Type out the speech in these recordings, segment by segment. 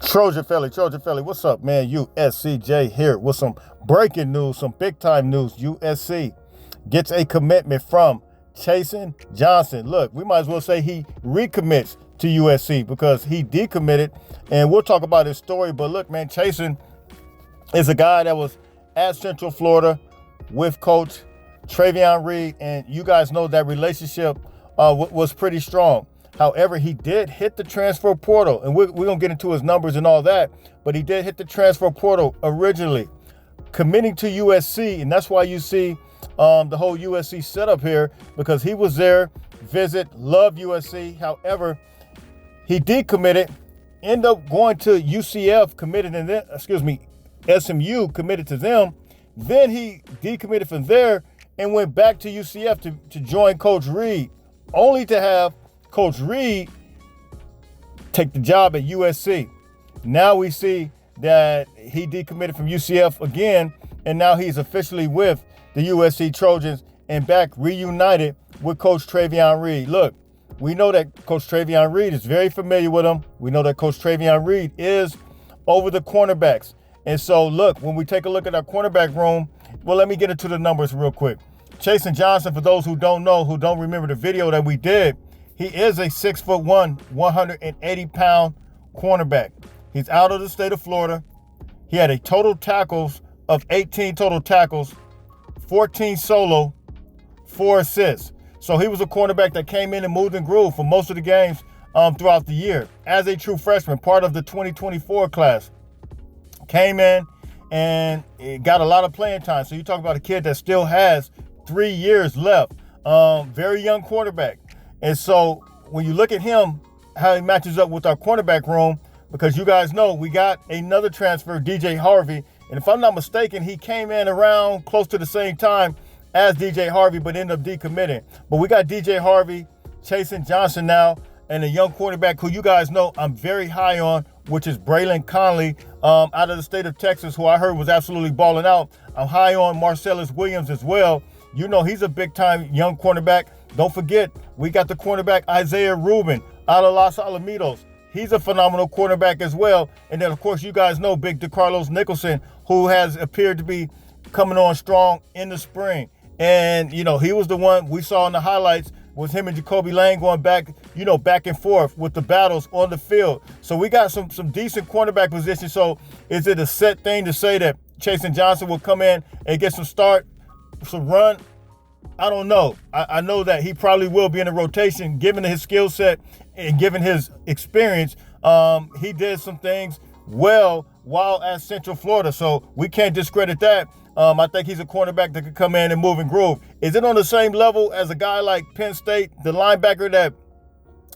Trojan Philly, what's up, man? USCJ here with some breaking news, some big time news. USC gets a commitment from Chasen Johnson. Look, we might as well say he recommits to USC because he decommitted, and we'll talk about his story. But look, man, Chasen is a guy that was at Central Florida with Coach Travion Reed, and you guys know that relationship was pretty strong. However, he did hit the transfer portal, and we're going to get into his numbers and all that, but he did hit the transfer portal originally, committing to USC, and that's why you see the whole USC setup here, because he was there, love USC. However, he decommitted, ended up going to UCF, committed, and then, SMU committed to them. Then he decommitted from there and went back to UCF to join Coach Reed, only to have Coach Reed take the job at USC. Now we see that he decommitted from UCF again, and now he's officially with the USC Trojans and back reunited with Coach Travion Reed. Look, we know that Coach Travion Reed is very familiar with him. We know that Coach Travion Reed is over the cornerbacks. And so, look, when we take a look at our cornerback room, well, let me get into the numbers real quick. Chasen Johnson, for those who don't know, who don't remember the video that we did, he is a 6'1", 180-pound cornerback. He's out of the state of Florida. He had a total tackles of 18 total tackles, 14 solo, 4 assists. So he was a cornerback that came in and moved and grooved for most of the games throughout the year. As a true freshman, part of the 2024 class. Came in and got a lot of playing time. So you talk about a kid that still has 3 years left. Very young quarterback. And so when you look at him, how he matches up with our cornerback room, because you guys know we got another transfer, DJ Harvey. And if I'm not mistaken, he came in around close to the same time as DJ Harvey, but ended up decommitting. But we got DJ Harvey, Chasen Johnson now, and a young quarterback who you guys know I'm very high on, which is Braylon Conley out of the state of Texas, who I heard was absolutely balling out. I'm high on Marcellus Williams as well. You know he's a big-time young cornerback. Don't forget, we got the cornerback Isaiah Rubin out of Los Alamitos. He's a phenomenal cornerback as well. And then, of course, you guys know Big DeCarlos Nicholson, who has appeared to be coming on strong in the spring. And, you know, he was the one we saw in the highlights with him and Jacoby Lane going back, back and forth with the battles on the field. So we got some decent cornerback position. So is it a set thing to say that Chasen Johnson will come in and get some run? I don't know. I know that he probably will be in the rotation, given his skill set and given his experience. He did some things well while at Central Florida, so we can't discredit that. I think he's a cornerback that could come in and move and groove. Is it on the same level as a guy like Penn State, the linebacker that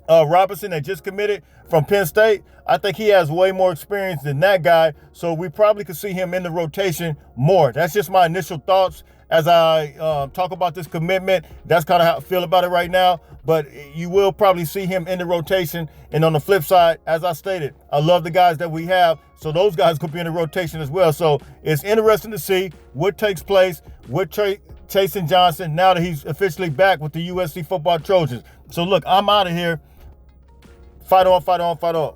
Robinson that just committed from Penn State? I think he has way more experience than that guy, so we probably could see him in the rotation more. That's just my initial thoughts as I talk about this commitment. That's kind of how I feel about it right now, but you will probably see him in the rotation. And on the flip side, as I stated, I love the guys that we have, so those guys could be in the rotation as well. So it's interesting to see what takes place with Chasen Johnson now that he's officially back with the USC football Trojans. So look, I'm out of here. Fight on, fight on, fight on.